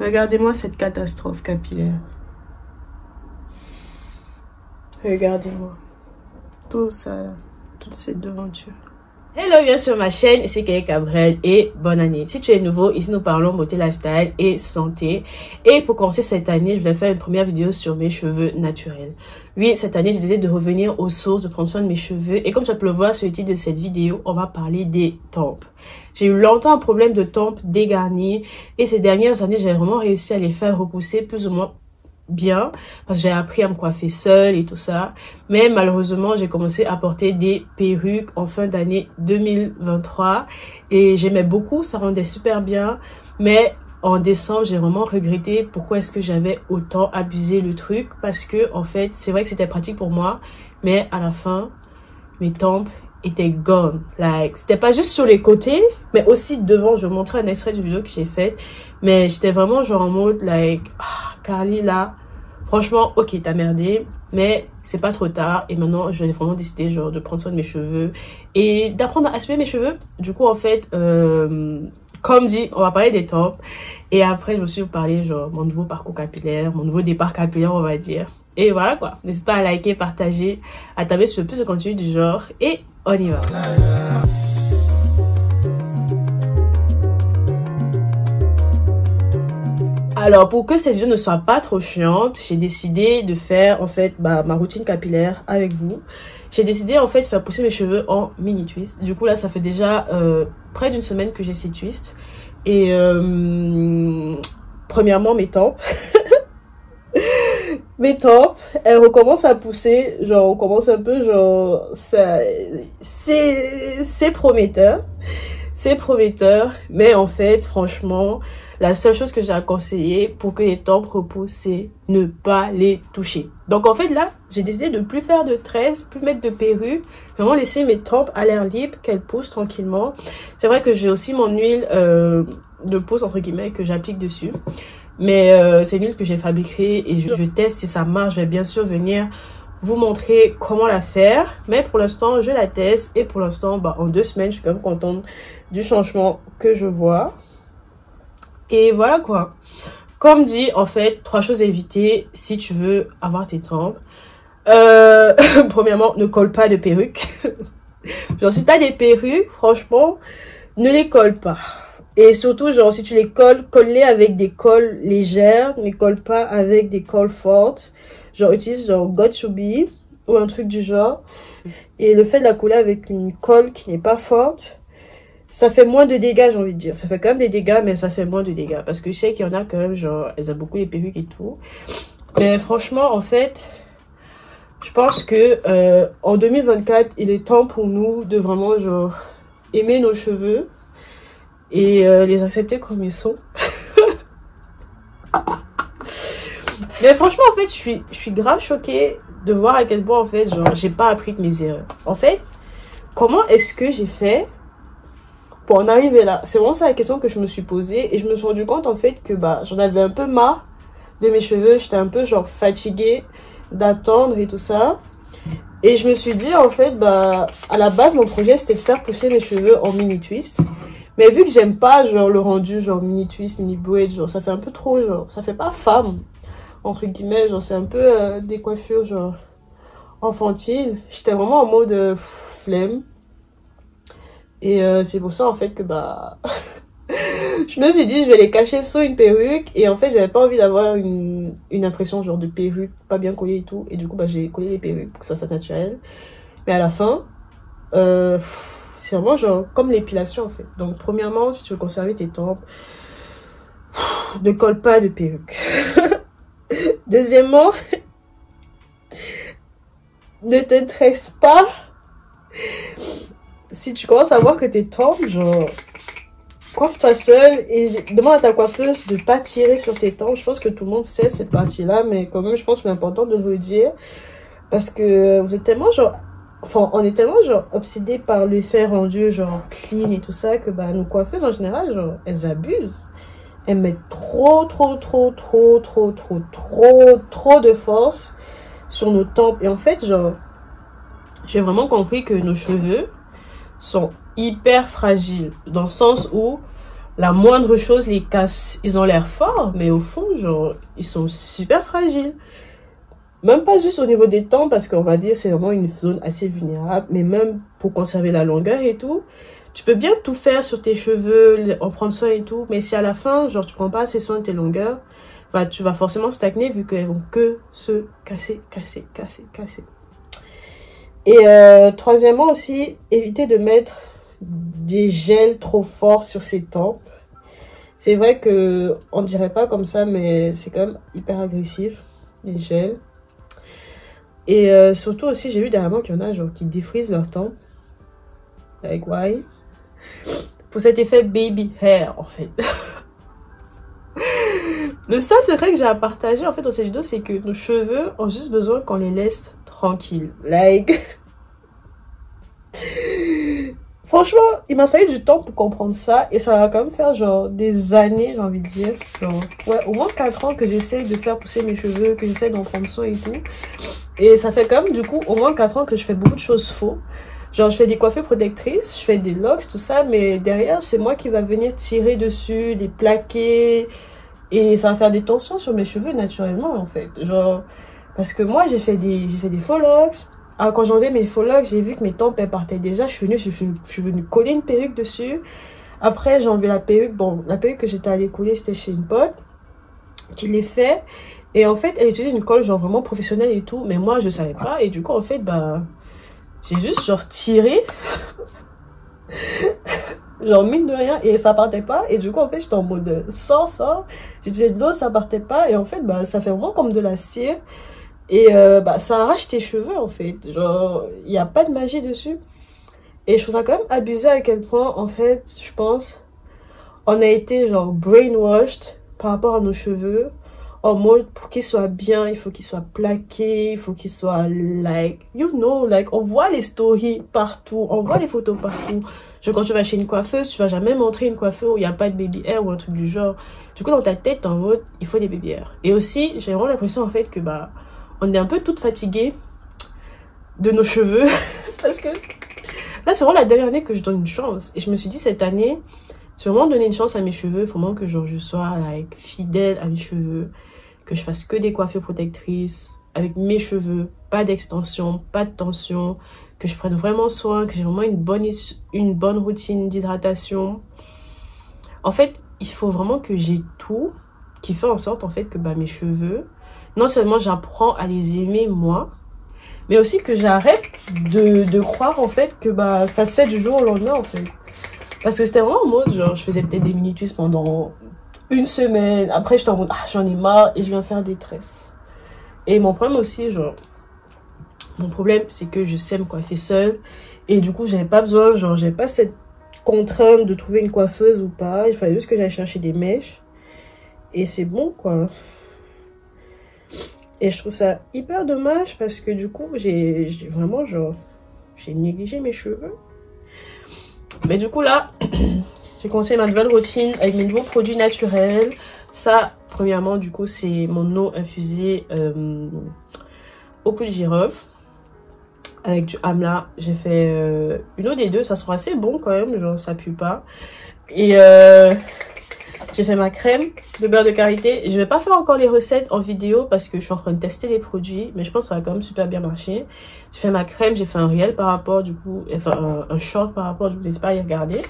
Regardez-moi cette catastrophe capillaire. Regardez-moi. Tout ça, toute cette devanture. Hello, bien sur ma chaîne, ici Kay Cabrel et bonne année. Si tu es nouveau, ici nous parlons beauté, lifestyle et santé. Et pour commencer cette année, je vais faire une première vidéo sur mes cheveux naturels. Oui, cette année, j'ai décidé de revenir aux sources, de prendre soin de mes cheveux. Et comme tu peux le voir sur le titre de cette vidéo, on va parler des tempes. J'ai eu longtemps un problème de tempes dégarnies et ces dernières années, j'ai vraiment réussi à les faire repousser plus ou moins bien parce que j'ai appris à me coiffer seule et tout ça, mais malheureusement j'ai commencé à porter des perruques en fin d'année 2023 et j'aimais beaucoup, ça rendait super bien, mais en décembre j'ai vraiment regretté pourquoi est-ce que j'avais autant abusé le truc, parce que en fait c'est vrai que c'était pratique pour moi, mais à la fin mes tempes étaient gone, like c'était pas juste sur les côtés mais aussi devant. Je vais vous montrer un extrait de vidéo que j'ai fait, mais j'étais vraiment genre en mode like Carly là, franchement ok t'as merdé, mais c'est pas trop tard et maintenant j'ai vraiment décidé genre de prendre soin de mes cheveux et d'apprendre à assumer mes cheveux. Du coup en fait comme dit, on va parler des tempes et après je vais aussi vous parler genre mon nouveau parcours capillaire, mon nouveau départ capillaire on va dire. Et voilà quoi, n'hésite pas à liker, partager, à taper sur plus de contenu du genre et on y va. Alors pour que cette vidéo ne soit pas trop chiante, j'ai décidé de faire en fait ma routine capillaire avec vous. J'ai décidé en fait de faire pousser mes cheveux en mini twist. Du coup là ça fait déjà près d'une semaine que j'ai ces twists. Et premièrement mes tempes. Mes tempes, elles recommencent à pousser, genre on commence un peu genre ça, c'est prometteur. C'est prometteur, mais en fait, franchement, la seule chose que j'ai à conseiller pour que les tempes repoussent, c'est ne pas les toucher. Donc en fait, là, j'ai décidé de plus faire de tresses, plus mettre de perruque, vraiment laisser mes tempes à l'air libre, qu'elles poussent tranquillement. C'est vrai que j'ai aussi mon huile de pousse, entre guillemets, que j'applique dessus. Mais c'est une huile que j'ai fabriquée et je teste si ça marche. Je vais bien sûr venir vous montrer comment la faire, mais pour l'instant je la teste et pour l'instant en 2 semaines je suis quand même contente du changement que je vois. Et voilà quoi, comme dit en fait 3 choses à éviter si tu veux avoir tes tempes. Premièrement, ne colle pas de perruque. Genre si t'as des perruques, franchement ne les colle pas. Et surtout, genre, si tu les colles, colle-les avec des colles légères, ne colle pas avec des colles fortes. Genre, utilise genre Got2b ou un truc du genre. Et le fait de la coller avec une colle qui n'est pas forte, ça fait moins de dégâts, j'ai envie de dire. Ça fait quand même des dégâts, mais ça fait moins de dégâts. Parce que je sais qu'il y en a quand même, genre, elles aiment beaucoup les perruques et tout. Mais franchement, en fait, je pense que en 2024, il est temps pour nous de vraiment, genre, aimer nos cheveux. Et les accepter comme ils sont. Mais franchement en fait je suis grave choquée de voir à quel point en fait genre j'ai pas appris de mes erreurs. En fait comment est-ce que j'ai fait pour en arriver là? C'est vraiment ça la question que je me suis posée. Et je me suis rendu compte en fait que j'en avais un peu marre de mes cheveux. J'étais un peu genre fatiguée d'attendre et tout ça. Et je me suis dit en fait à la base mon projet c'était de faire pousser mes cheveux en mini twist. Mais vu que j'aime pas genre le rendu genre mini twist, mini braid, genre ça fait un peu trop genre, ça fait pas femme entre guillemets, genre c'est un peu des coiffures genre enfantiles. J'étais vraiment en mode flemme. Et c'est pour ça en fait que je me suis dit je vais les cacher sous une perruque et en fait j'avais pas envie d'avoir une impression genre de perruque pas bien collée et tout, et du coup j'ai collé les perruques pour que ça fasse naturel. Mais à la fin c'est vraiment genre comme l'épilation en fait. Donc premièrement, si tu veux conserver tes tempes, ne colle pas de perruque. Deuxièmement, ne te tresse pas. Si tu commences à voir que tes tempes, genre, coiffe-toi seule et demande à ta coiffeuse de pas tirer sur tes tempes. Je pense que tout le monde sait cette partie-là, mais quand même je pense que c'est important de le dire parce que vous êtes tellement genre, enfin, on est tellement genre obsédé par l'effet rendu genre clean et tout ça que nos coiffeuses en général genre elles abusent. Elles mettent trop de force sur nos tempes. Et en fait genre j'ai vraiment compris que nos cheveux sont hyper fragiles dans le sens où la moindre chose les casse. Ils ont l'air forts, mais au fond, genre, ils sont super fragiles. Même pas juste au niveau des temps, parce qu'on va dire c'est vraiment une zone assez vulnérable, mais même pour conserver la longueur et tout. Tu peux bien tout faire sur tes cheveux, en prendre soin et tout, mais si à la fin, genre, tu prends pas assez soin de tes longueurs, bah, tu vas forcément stagner vu qu'elles vont que se casser. Et troisièmement aussi, éviter de mettre des gels trop forts sur ses tempes. C'est vrai que on dirait pas comme ça, mais c'est quand même hyper agressif, les gels. Et surtout aussi, j'ai vu dernièrement qu'il y en a genre qui défrisent leur tempes. Like why? Pour cet effet baby hair en fait. Le seul secret que j'ai à partager en fait dans cette vidéo, c'est que nos cheveux ont juste besoin qu'on les laisse tranquilles. Like... Franchement, il m'a fallu du temps pour comprendre ça. Et ça va quand même faire genre des années, j'ai envie de dire. Genre, ouais, au moins 4 ans que j'essaye de faire pousser mes cheveux, que j'essaye d'en prendre soin et tout. Et ça fait quand même du coup au moins 4 ans que je fais beaucoup de choses faux. Genre je fais des coiffures protectrices, je fais des locks, tout ça. Mais derrière, c'est moi qui va venir tirer dessus, les plaquer. Et ça va faire des tensions sur mes cheveux naturellement en fait. Genre, parce que moi j'ai fait des faux locks. Alors quand j'ai enlevé mes faux locks, j'ai vu que mes tempes elles partaient déjà. Je suis venue coller une perruque dessus. Après j'ai enlevé la perruque. Bon, la perruque que j'étais allée coller c'était chez une pote qui l'ait fait. Et en fait elle utilise une colle genre vraiment professionnelle et tout. Mais moi je savais pas. Et du coup en fait bah j'ai juste genre tiré. Genre mine de rien et ça partait pas. Et du coup en fait j'étais en mode sors. J'utilisais de l'eau, ça partait pas. Et en fait bah ça fait vraiment comme de la cire. Et bah ça arrache tes cheveux en fait. Genre il n'y a pas de magie dessus. Et je trouve ça quand même abusé à quel point en fait je pense on a été genre brainwashed par rapport à nos cheveux. En mode pour qu'ils soient bien, il faut qu'ils soient plaqués, il faut qu'ils soient like, you know, like on voit les stories partout, on voit les photos partout. Genre quand tu vas chez une coiffeuse, tu vas jamais montrer une coiffure où il n'y a pas de baby hair ou un truc du genre. Du coup dans ta tête, en mode il faut des baby hair. Et aussi j'ai vraiment l'impression en fait que bah on est un peu toutes fatiguées de nos cheveux. Parce que là, c'est vraiment la dernière année que je donne une chance. Et je me suis dit, cette année, je vais vraiment donner une chance à mes cheveux. Il faut vraiment que genre, je sois like, fidèle à mes cheveux. Que je fasse que des coiffures protectrices. Avec mes cheveux. Pas d'extension, pas de tension. Que je prenne vraiment soin. Que j'ai vraiment une bonne routine d'hydratation. En fait, il faut vraiment que j'ai tout qui fait en sorte en fait que bah, mes cheveux... Non seulement j'apprends à les aimer moi, mais aussi que j'arrête de croire en fait que bah ça se fait du jour au lendemain en fait. Parce que c'était vraiment en mode genre je faisais peut-être des mini-twists pendant une semaine, après j'étais en mode ah j'en ai marre et je viens faire des tresses. Et mon problème aussi genre, mon problème c'est que je sais me coiffer seule et du coup j'avais pas besoin, genre j'avais pas cette contrainte de trouver une coiffeuse ou pas, il fallait juste que j'aille chercher des mèches et c'est bon quoi. Et je trouve ça hyper dommage parce que du coup, j'ai vraiment genre, j'ai négligé mes cheveux. Mais du coup là, j'ai commencé ma nouvelle routine avec mes nouveaux produits naturels. Ça, premièrement, du coup, c'est mon eau infusée au clou de girofle. Avec du amla. J'ai fait une eau des deux. Ça sera assez bon quand même, genre ça pue pas. Et j'ai fait ma crème de beurre de karité. Je vais pas faire encore les recettes en vidéo parce que je suis en train de tester les produits. Mais je pense que ça va quand même super bien marcher. J'ai fait ma crème, j'ai fait un réel par rapport du coup. Enfin un short par rapport, du coup n'hésitez pas à y regarder.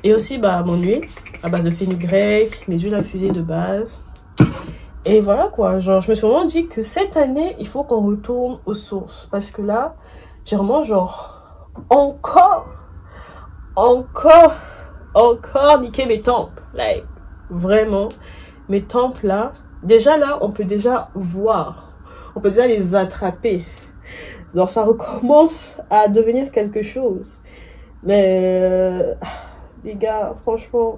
Et aussi bah mon huile à base de fenugrec, mes huiles infusées de base. Et voilà quoi. Genre je me suis vraiment dit que cette année il faut qu'on retourne aux sources. Parce que là j'ai vraiment genre encore niqué mes tempes. Like vraiment mes tempes là, déjà là on peut déjà voir, on peut déjà les attraper, donc ça recommence à devenir quelque chose. Mais les gars franchement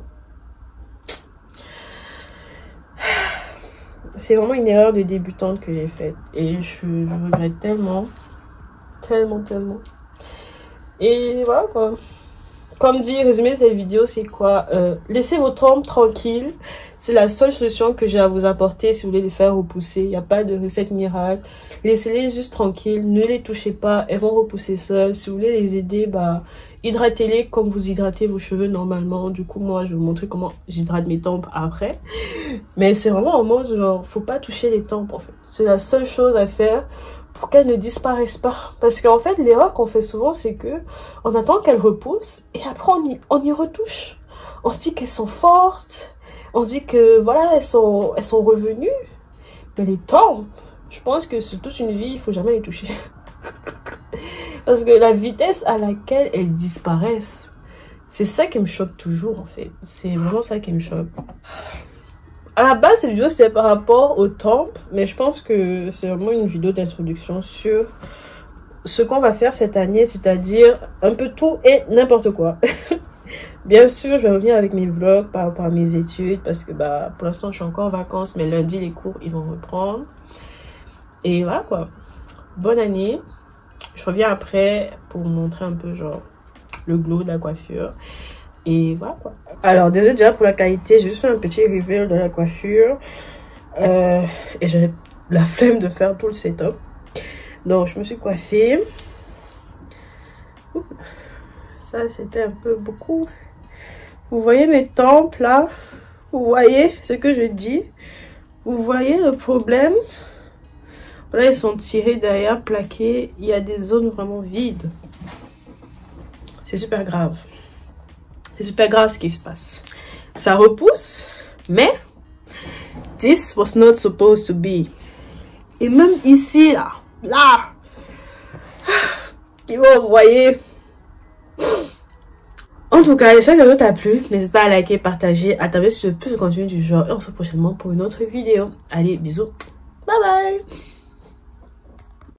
c'est vraiment une erreur de débutante que j'ai faite et je regrette tellement. Et voilà quoi. Comme dit, résumé de cette vidéo, c'est quoi? Laissez vos tempes tranquilles. C'est la seule solution que j'ai à vous apporter si vous voulez les faire repousser. Il n'y a pas de recette miracle. Laissez-les juste tranquilles. Ne les touchez pas. Elles vont repousser seules. Si vous voulez les aider, bah, hydratez-les comme vous hydratez vos cheveux normalement. Du coup, moi, je vais vous montrer comment j'hydrate mes tempes après. Mais c'est vraiment en mode genre, faut pas toucher les tempes en fait. C'est la seule chose à faire pour qu'elles ne disparaissent pas. Parce qu'en fait, l'erreur qu'on fait souvent, c'est que on attend qu'elles repoussent et après on y retouche. On se dit qu'elles sont fortes, on se dit que voilà, elles sont revenues. Mais les tempes, je pense que sur toute une vie, il faut jamais les toucher. Parce que la vitesse à laquelle elles disparaissent, c'est ça qui me choque toujours en fait. C'est vraiment ça qui me choque. À la base, cette vidéo c'était par rapport aux tempes, mais je pense que c'est vraiment une vidéo d'introduction sur ce qu'on va faire cette année, c'est-à-dire un peu tout et n'importe quoi. Bien sûr, je vais revenir avec mes vlogs par rapport à mes études, parce que bah pour l'instant je suis encore en vacances, mais lundi les cours ils vont reprendre. Et voilà quoi. Bonne année. Je reviens après pour vous montrer un peu genre le glow de la coiffure. Et voilà quoi. Alors désolé déjà pour la qualité, j'ai juste fait un petit reveal de la coiffure. Et j'avais la flemme de faire tout le setup. Donc je me suis coiffée. Oups. Ça c'était un peu beaucoup. Vous voyez mes tempes là? Vous voyez ce que je dis? Vous voyez le problème? Là ils sont tirés derrière, plaqués. Il y a des zones vraiment vides. C'est super grave. C'est super grave ce qui se passe. Ça repousse, mais this was not supposed to be. Et même ici, là, et vous voyez. En tout cas, j'espère que la vidéo t'a plu. N'hésite pas à liker, partager, à t'abonner si tu veux plus de contenu du genre. Et on se retrouve prochainement pour une autre vidéo. Allez, bisous. Bye bye.